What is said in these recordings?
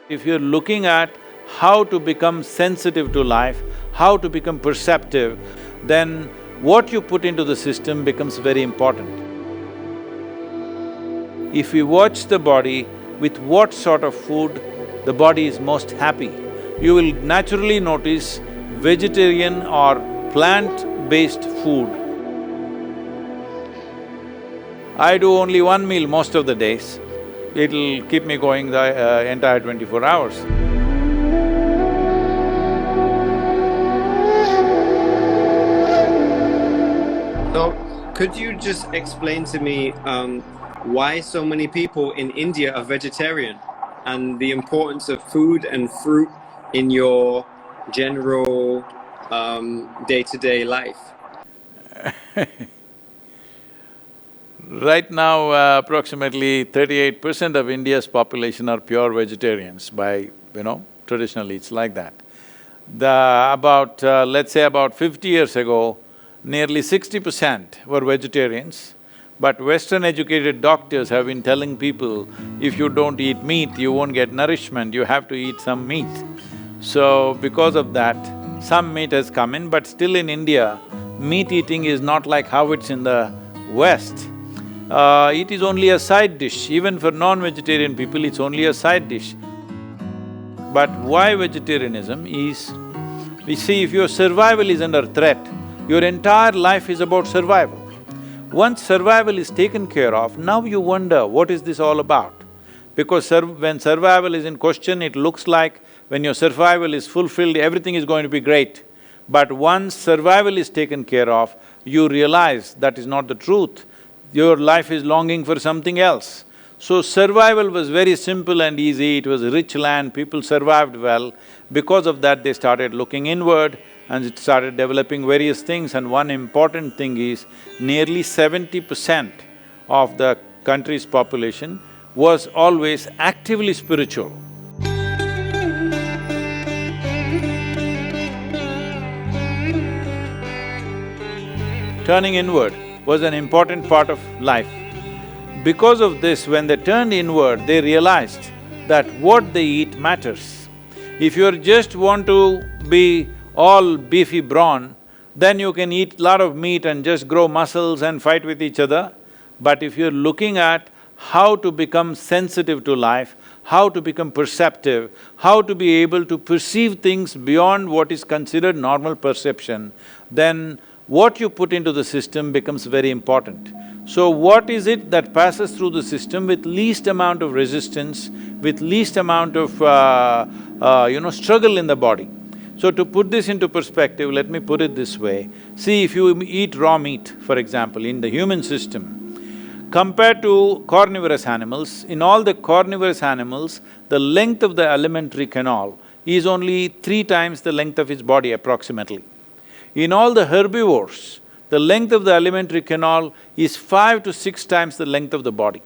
If you're looking at how to become sensitive to life, how to become perceptive, then what you put into the system becomes very important. If we watch the body with what sort of food the body is most happy, you will naturally notice vegetarian or plant-based food. I do only one meal most of the days. It'll keep me going the entire 24 hours. So, could you just explain to me why so many people in India are vegetarian and the importance of food and fruit in your general day-to-day life? Right now, approximately 38% of India's population are pure vegetarians by, traditionally it's like that. Let's say about 50 years ago, nearly 60% were vegetarians, but Western educated doctors have been telling people, if you don't eat meat, you won't get nourishment, you have to eat some meat. So, because of that, some meat has come in, but still in India, meat eating is not like how it's in the West. It is only a side dish, even for non-vegetarian people, it's only a side dish. But why vegetarianism is, we see if your survival is under threat, your entire life is about survival. Once survival is taken care of, now you wonder, what is this all about? Because when survival is in question, it looks like when your survival is fulfilled, everything is going to be great. But once survival is taken care of, you realize that is not the truth. Your life is longing for something else. So survival was very simple and easy, it was a rich land, people survived well. Because of that, they started looking inward and it started developing various things, and one important thing is nearly 70% of the country's population was always actively spiritual. Turning inward was an important part of life. Because of this, when they turned inward, they realized that what they eat matters. If you just want to be all beefy brawn, then you can eat lot of meat and just grow muscles and fight with each other. But if you're looking at how to become sensitive to life, how to become perceptive, how to be able to perceive things beyond what is considered normal perception, then what you put into the system becomes very important. So what is it that passes through the system with least amount of resistance, with least amount of struggle in the body? So to put this into perspective, let me put it this way. See, if you eat raw meat, for example, in the human system, compared to carnivorous animals, in all the carnivorous animals, the length of the alimentary canal is only 3 times the length of its body approximately. In all the herbivores, the length of the alimentary canal is 5 to 6 times the length of the body.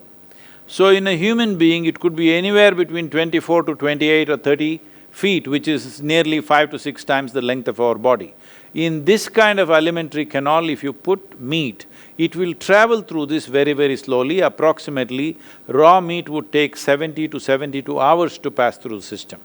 So in a human being, it could be anywhere between 24 to 28 or 30 feet, which is nearly 5 to 6 times the length of our body. In this kind of alimentary canal, if you put meat, it will travel through this very, very slowly. Approximately, raw meat would take 70 to 72 hours to pass through the system.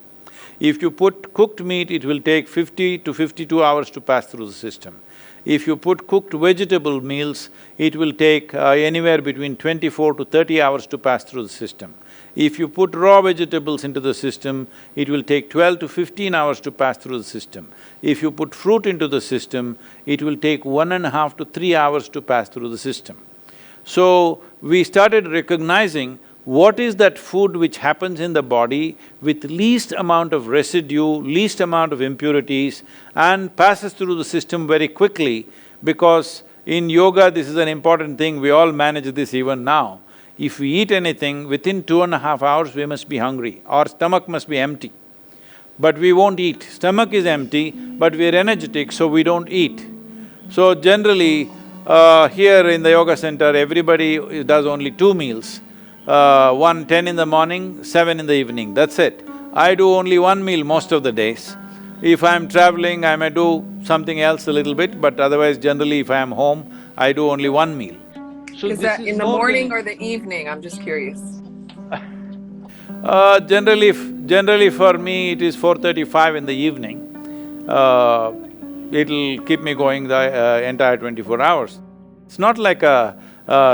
If you put cooked meat, it will take 50 to 52 hours to pass through the system. If you put cooked vegetable meals, it will take anywhere between 24 to 30 hours to pass through the system. If you put raw vegetables into the system, it will take 12 to 15 hours to pass through the system. If you put fruit into the system, it will take 1.5 to 3 hours to pass through the system. So, we started recognizing what is that food which happens in the body with least amount of residue, least amount of impurities, and passes through the system very quickly, because in yoga this is an important thing, we all manage this even now. If we eat anything, within 2.5 hours we must be hungry, our stomach must be empty. But we won't eat. Stomach is empty, but we are energetic, so we don't eat. So generally, here in the yoga center, everybody does only 2 meals. One 10 in the morning, 7 in the evening, that's it. I do only 1 meal most of the days. If I'm traveling, I may do something else a little bit, but otherwise generally if I am home, I do only 1 meal. So is that in the morning or the evening? I'm just curious. Generally for me it is 4:35 in the evening. It'll keep me going the entire 24 hours. It's not like a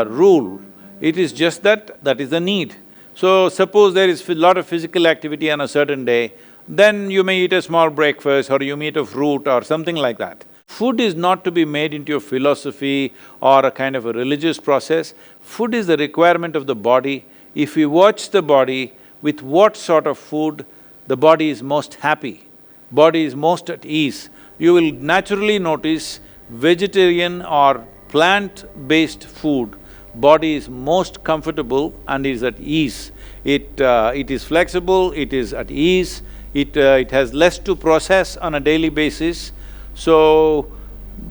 rule, it is just that is the need. So suppose there is a lot of physical activity on a certain day, then you may eat a small breakfast or you may eat a fruit or something like that. Food is not to be made into a philosophy or a kind of a religious process. Food is the requirement of the body. If we watch the body, with what sort of food the body is most happy, body is most at ease, you will naturally notice vegetarian or plant-based food, body is most comfortable and is at ease. It is flexible, it is at ease, it has less to process on a daily basis. So,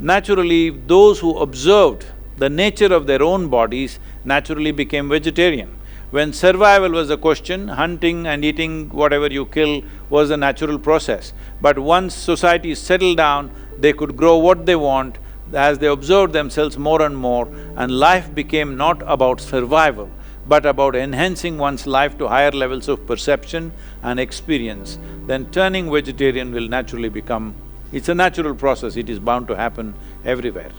naturally, those who observed the nature of their own bodies naturally became vegetarian. When survival was a question, hunting and eating whatever you kill was a natural process. But once society settled down, they could grow what they want. As they observed themselves more and more, and life became not about survival, but about enhancing one's life to higher levels of perception and experience, then turning vegetarian will naturally become… It's a natural process, it is bound to happen everywhere.